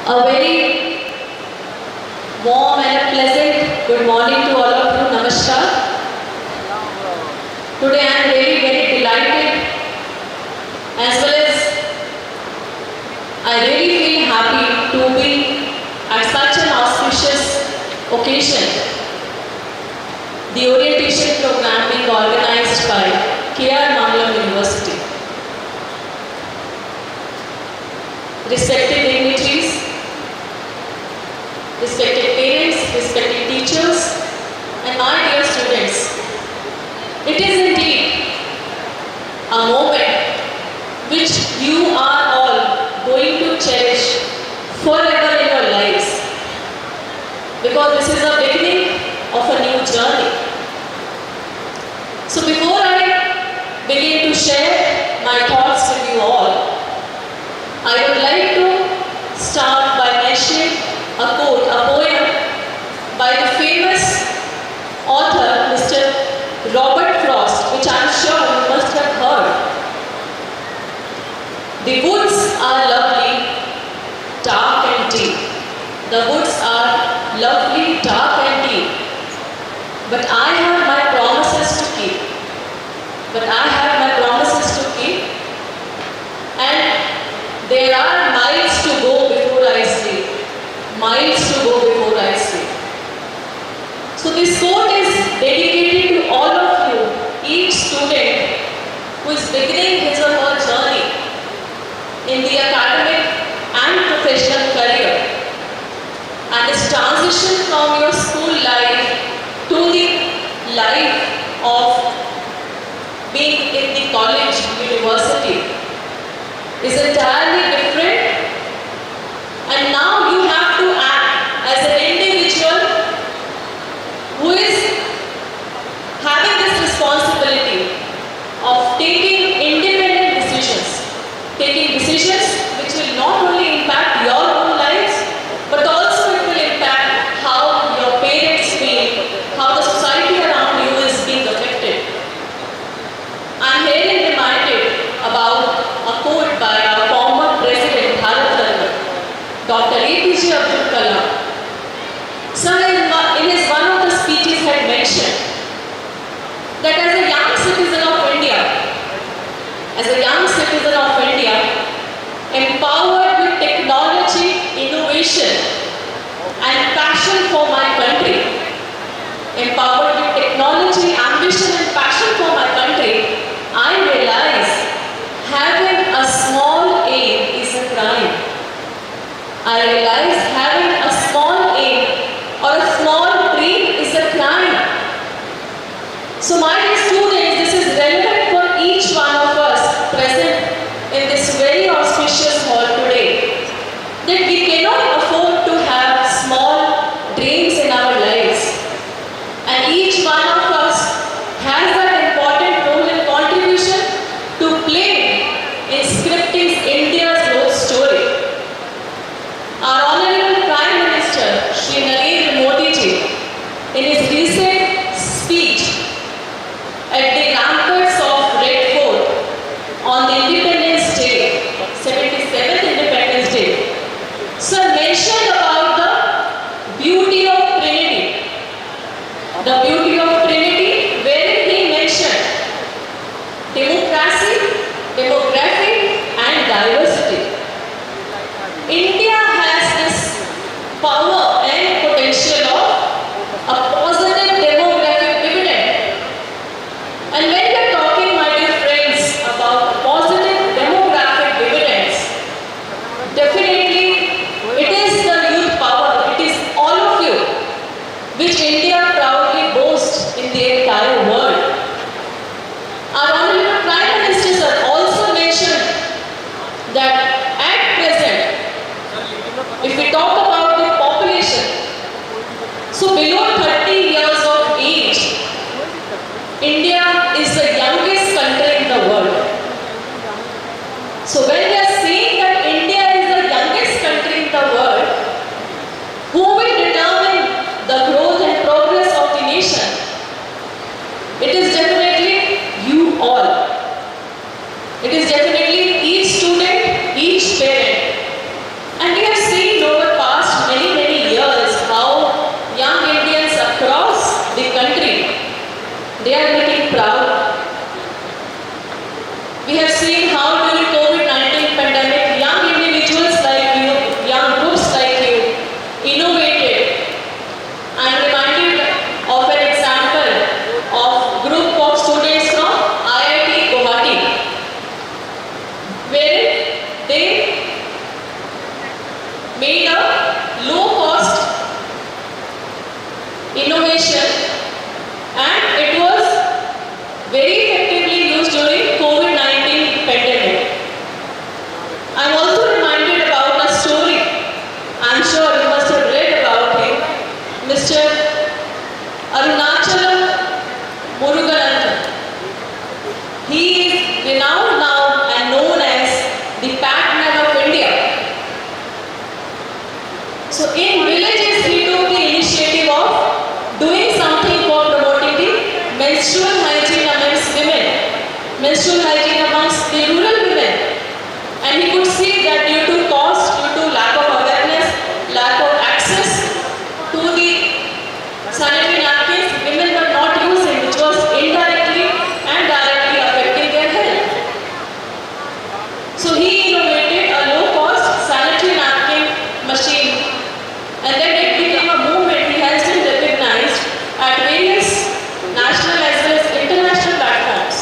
A very warm and a pleasant good morning to all of you. Namaskar. Today I am really very delighted, as well as I really feel happy to be at such an auspicious occasion. The orientation program being organized by KR Mangalam University. Respected dignitaries, respected parents, respected teachers, and my dear students, it is indeed a moment which you are all going to cherish forever in your lives, because this is the beginning of a new journey. So before I begin to share my thoughts with you all, I would like to start by mentioning a quote, a poem by the famous author Mr. Robert Frost, which I am sure you must have heard. The woods are lovely, dark and deep. The woods are lovely, dark and deep. But I have my promises to keep. And there are miles to go before I sleep. So this quote is dedicated to all of you, each student who is beginning his or her journey in the academic and professional career, and this transition from your school life to the life of being in the college, university is entirely different, and now you have to act as an individual who is having this responsibility of taking independent decisions which will not only impact your own lives, but also it will impact how your parents feel, how the society around you is being affected. I am herein reminded about a quote by our former President Dr. APJ Abdul Kalam. Sir, in his one of the speeches had mentioned that as a young citizen of India, empowered with technology, innovation and passion for my country, empowered with technology, ambition and passion for my country, I realize having a small aim is a crime. I realize having a small aim or a small dream is a crime. So my dear students, this is relevant for each one of us present in this very auspicious hall today, that we cannot afford to have small dreams in our lives, and each one of us has an important role and contribution to play in scripting India's growth story. Our Honourable Prime Minister, Shri Narendra, in his recent speech at the ramparts of Red Fort on the Independence Day, 77th Independence Day, sir mentioned about the beauty of Trinity. The beauty of Trinity, wherein he mentioned democracy, demography and diversity. India has this power and potential of a positive demographic dividend. And when we are talking, my dear friends, about positive demographic dividends, definitely it is the youth power, it is all of you, which India proudly boasts in the entire world. Our Honourable Prime Minister sir also mentioned that at present, if we talk about the population, so below 30 years of age, India is the youngest country in the world. So when we are saying that India is the youngest country in the world, who will determine the growth and progress of the nation? It is definitely you all. It is definitely each student, each parent. And we have seen over We have seen how during COVID-19 pandemic, young individuals like you, young groups like you, innovated. I am reminded of an example of group of students from IIT Guwahati, where they made a low-cost innovation, and it was very effectively used during COVID-19 pandemic. I am also reminded about a story. I am sure you must have read about him, Mr. He is renowned now and known as the Pac-Man of India. So in villages, he took the initiative of doing something for promoting the menstrual hygiene amongst women, menstrual hygiene amongst the rural women. And he could see that due to cost, due to lack of awareness, lack of access to the sanitary napkins, women were not using, which was indirectly and directly affecting their health. So he innovated a low-cost sanitary napkin machine, and then it became a movement. He has been recognized at various national as well as international platforms.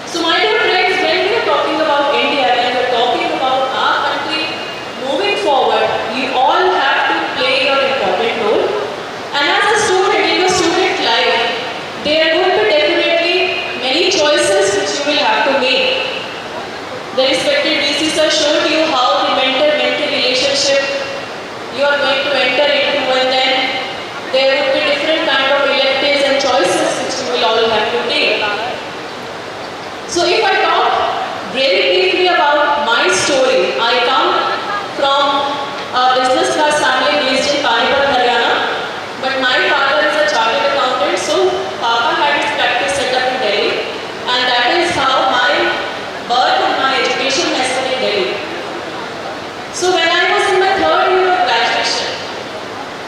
So my dear friends, when we are talking about India, when we are talking about our country moving forward, you all have to play your important role. And as a student, in your student life, there are going to be definitely many choices which you will have to make. The respected VC sir showed you how the mentor-mentee relationship you are going to enter into, and then there would be different kind of electives and choices which you will all have to take. So if I talk very briefly about my story, I come from a business class family based in Panipat, Haryana, but my father is a chartered accountant, so Papa had his practice set up in Delhi, and that is how my birth and my education has been in Delhi. So when I was in my third year of graduation,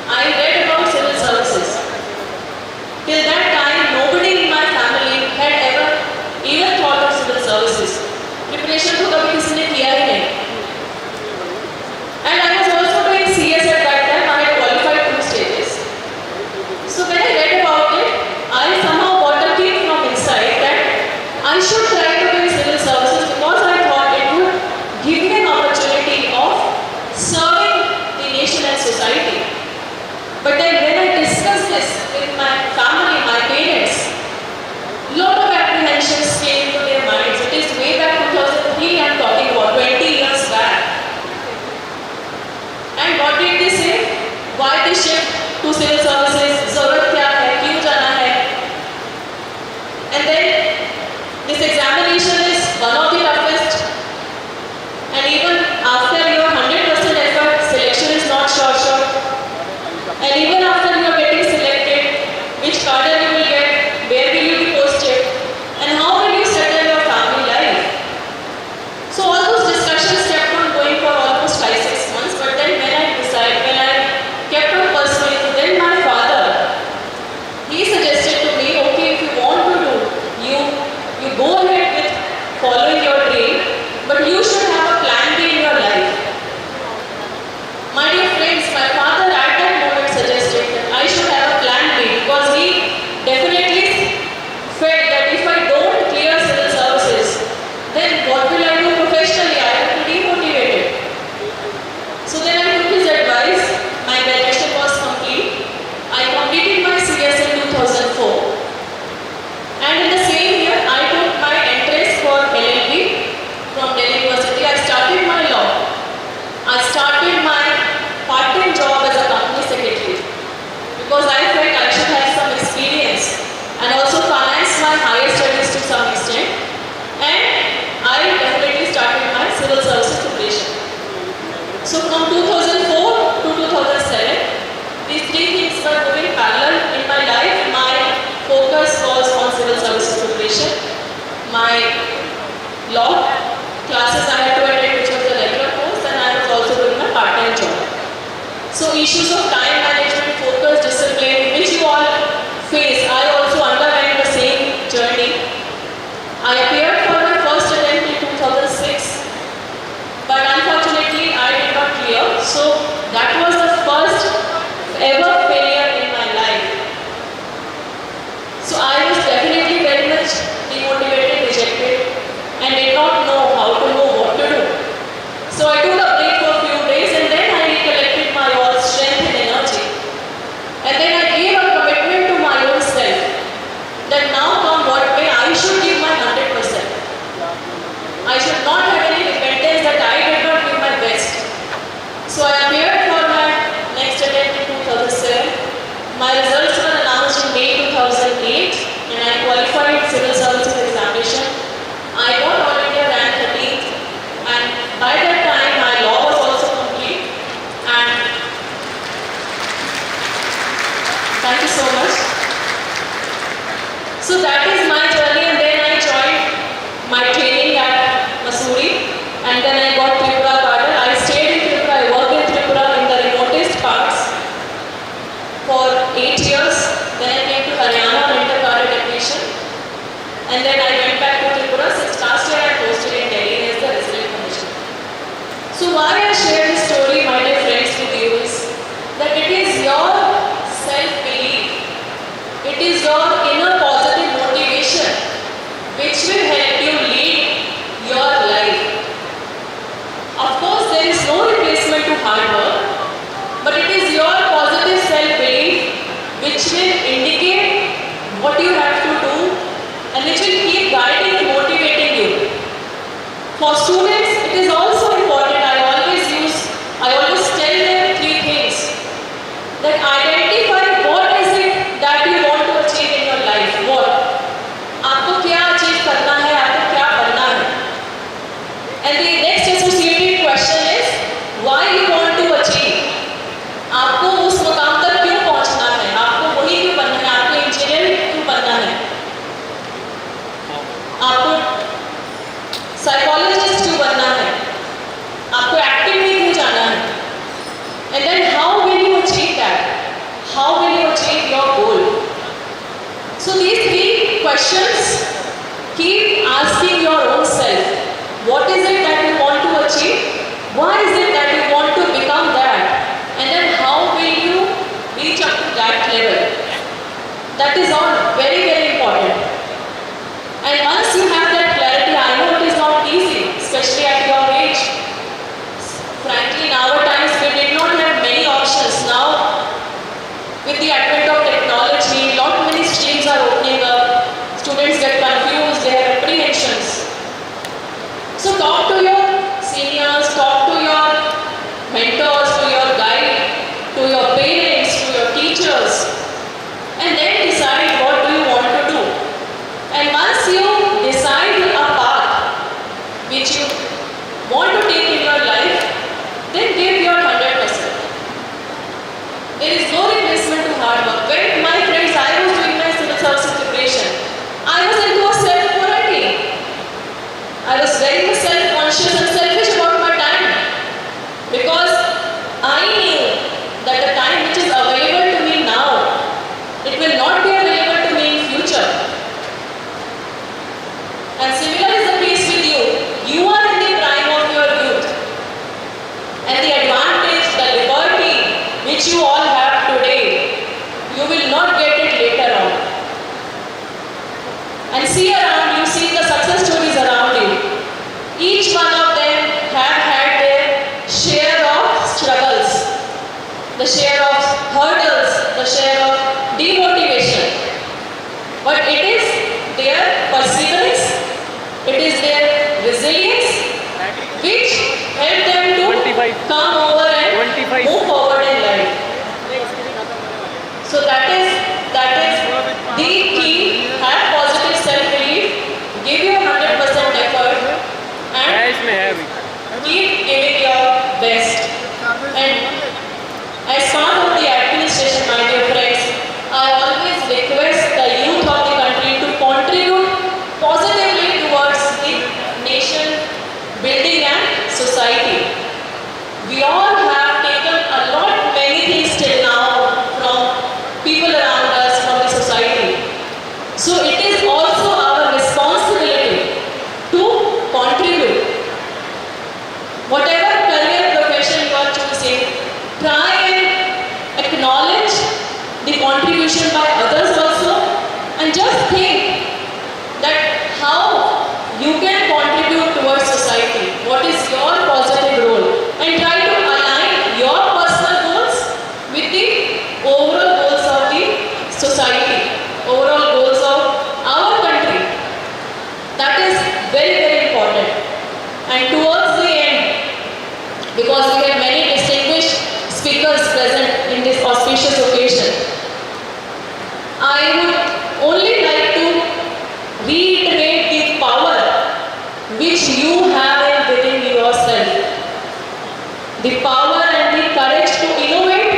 I read about civil services. Till that time, nobody in my family had ever even thought of civil services. Preparation तो कभी किसी ने किया ही नहीं. And I was also doing CS at that time. I had qualified 2 stages. So when I read about it, I somehow got a kick from inside that I should try to do civil services, because I thought it would give me an opportunity of serving the nation and society. But then when I discussed this with my family, my parents, lot of apprehensions came into their minds. It is way back 2003, I am talking about 20 years back. And what did they say? Why they shift to civil services? Zarurat kya hai? Kyun jana hai? And then this examination is one of the toughest. And even after your 100% effort, selection is not short. And even after you are getting selected, which cadre you will get, where will you be posted, and how will you settle your family life? So all those discussions kept on going for almost 5-6 months. But then when I kept on pursuing, then my father, he suggested to me, okay, if you want to do, you go ahead with following your dream, but you should have a plan B in your life. My dear friends, my father at that moment suggested that I should have a plan B, because he definitely felt that if I don't clear civil services, then what will I do professionally? I will be demotivated. So then I took his advice. My graduation was complete. I completed my CS in 2004. And in the same year, I took my entrance for LLB from Delhi University. I started my law. I started my part-time job as a company secretary, because I felt I should have some experience and also finance my higher studies to some extent. And I definitely started my civil services preparation. So from 2004 to 2007, these 3 things were moving parallel in my life. My focus was on civil services preparation. My law classes I had to attend, which was the regular course, and I was also doing my part-time job. So issues of time management, focus, discipline, which you all face, I also underwent the same journey. I appeared for my first For students, it is also important. I always tell them three things. That identify what is it that you want to achieve in your life. What? आपको क्या achieve करना है? आपको क्या बनना है? And the next associated question is why you want to achieve. आपको उस मुकाम तक क्यों पहुंचना है? आपको वही क्यों बनना है? आपको इंजीनियर क्यों बनना है? आपको साइकोलॉजिस्ट क्यों बनना है? आपको एक्टिंग में क्यों जाना है? And then how will you achieve that? How will you achieve your goal? So these three questions, keep asking your own self. What is it that you want to achieve? Why is it that you want to become that? And then how will you reach up to that level? That is all very, very important. And once you have that clarity, I know it is not easy, especially at your age. Frankly, in our times, we did not have many options. Now, with the advent of technology, many streams are opening up. Students get confused, they have apprehensions. So talk to your seniors, talk to your mentors, to your guide, to your parents, to your teachers, and then decide what do you want to do. And once you decide a path which you want to take in your life, then give your 100%. There is no replacement to hard work. When my friends, I was doing my civil service preparation, I was into a self-quarantine. I was very much self-conscious and selfish about my time because I knew that the time which is available to me now, it will not be available to me in future. And similar is the case with you. You are in the prime of your youth. And the advantage, the liberty which you all have today, you will not get it later on. And see around you, see the success stories around you. Each one of them have had their share of struggles, the share of hurdles, the share of demotivation. But it is their perseverance, it is their resilience which help them to come over and move forward in life. So that is the key. Have positive self-belief, give your 100% effort, and keep giving your best. And as part of the administration, my dear friends, I always request the youth of the country to contribute positively towards the nation building and society. We all have taken many things till now from people around us, from the society. So it is also our responsibility to contribute. Whatever career profession you are choosing, try and acknowledge the contribution by others also, and just think that how you can contribute towards society. What is your positive role? And try to align your personal goals with the overall goals of the society, overall goals of our country. That is very, very important. And towards the end, because we have many distinguished speakers present in this auspicious occasion, I would only like to reiterate the power which you have within yourself. The power and the courage to innovate,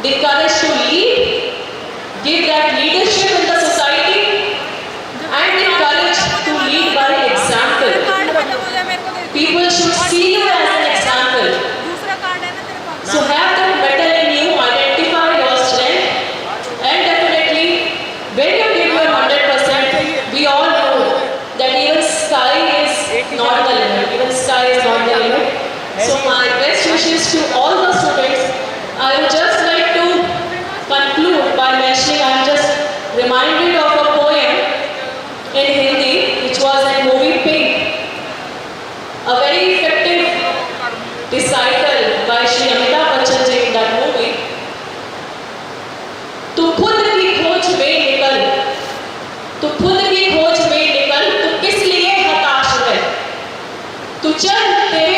the courage to lead, give that leadership in the society, and the courage to lead by example. People should see you as an example. So have that metal in you, identify your strength, and definitely when you give your 100%, we all know that even sky is not the limit. Even sky is not the limit. So my best wishes to all the students. I would just like to conclude by mentioning, I am just reminded of a poem in Hindi which was in movie Pink. A very effective recital by Shri in that movie. तू खुद की खोज में निकल, तू खुद की खोज में निकल, तू किस लिए हताश है? फ्यूचर तेरे